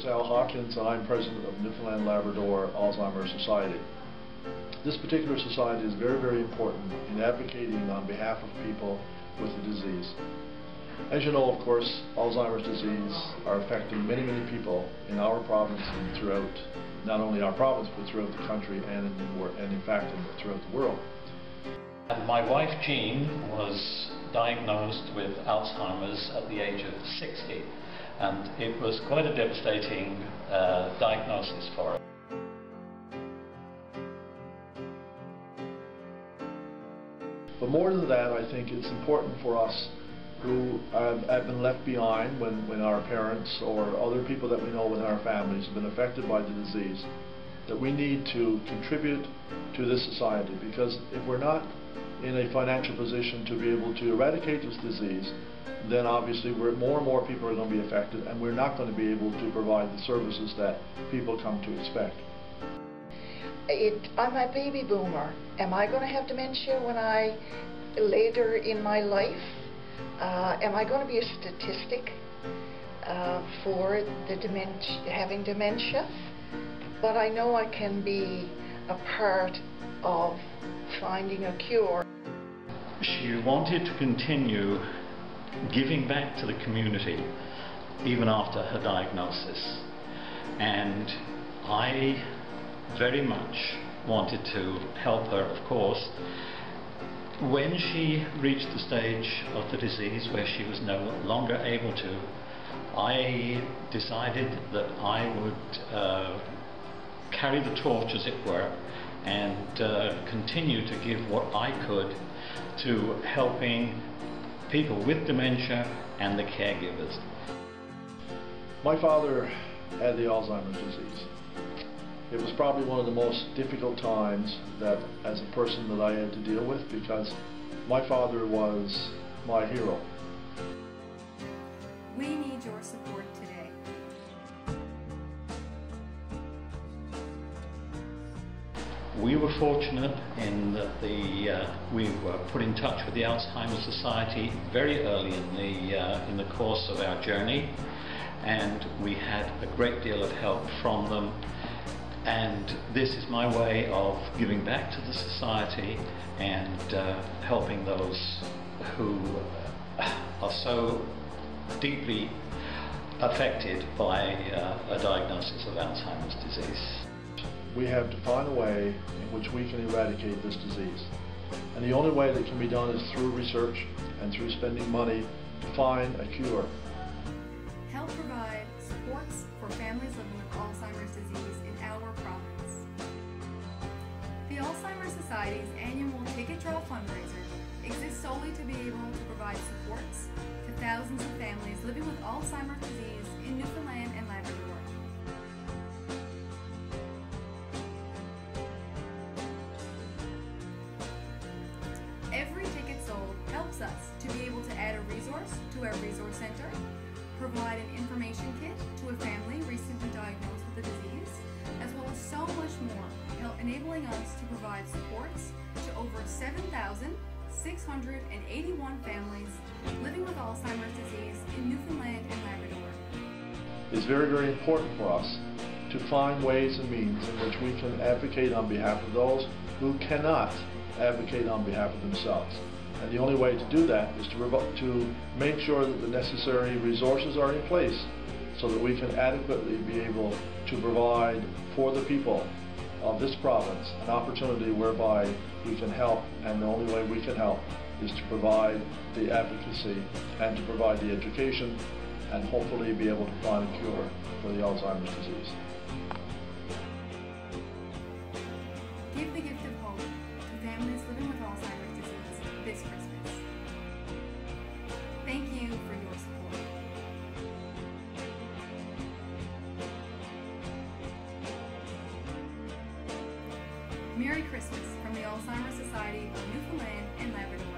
is Al Hawkins, and I'm president of Newfoundland Labrador Alzheimer's Society. This particular society is very, very important in advocating on behalf of people with the disease. As you know, of course, Alzheimer's disease are affecting many, many people in our province and throughout, not only our province, but throughout the country and in fact throughout the world. My wife Jean was diagnosed with Alzheimer's at the age of 60, and it was quite a devastating diagnosis for her. But more than that, I think it's important for us who have been left behind when our parents or other people that we know within our families have been affected by the disease, that we need to contribute to this society, because if we're not in a financial position to be able to eradicate this disease, then obviously more and more people are going to be affected, and we're not going to be able to provide the services that people come to expect. I'm a baby boomer. Am I going to have dementia later in my life? Am I going to be a statistic for having dementia? But I know I can be a part of finding a cure. She wanted to continue giving back to the community even after her diagnosis, and I very much wanted to help her, of course. When she reached the stage of the disease where she was no longer able to, I decided that I would carry the torch, as it were, and continue to give what I could to helping people with dementia and the caregivers. My father had the Alzheimer's disease. It was probably one of the most difficult times that, as a person, that I had to deal with, because my father was my hero. We need your support today. We were fortunate in that we were put in touch with the Alzheimer's Society very early in the course of our journey, and we had a great deal of help from them. And this is my way of giving back to the society and helping those who are so deeply affected by a diagnosis of Alzheimer's disease. We have to find a way in which we can eradicate this disease. And the only way that can be done is through research and through spending money to find a cure. Help provide supports for families living with Alzheimer's disease in our province. The Alzheimer's Society's annual Ticket Draw fundraiser exists solely to be able to provide supports to thousands of families living with Alzheimer's disease in Newfoundland and Labrador. Every ticket sold helps us to be able to add a resource to our resource center, provide an information kit to a family recently diagnosed with the disease, as well as so much more, enabling us to provide supports to over 7,681 families living with Alzheimer's disease in Newfoundland and Labrador. It's very, very important for us to find ways and means in which we can advocate on behalf of those who cannot advocate on behalf of themselves. And the only way to do that is to make sure that the necessary resources are in place so that we can adequately be able to provide for the people of this province an opportunity whereby we can help, and the only way we can help is to provide the advocacy and to provide the education and hopefully be able to find a cure for the Alzheimer's disease. Give the gift of hope to families living with Alzheimer's disease this Christmas. Thank you for your support. Merry Christmas from the Alzheimer's Society of Newfoundland and Labrador.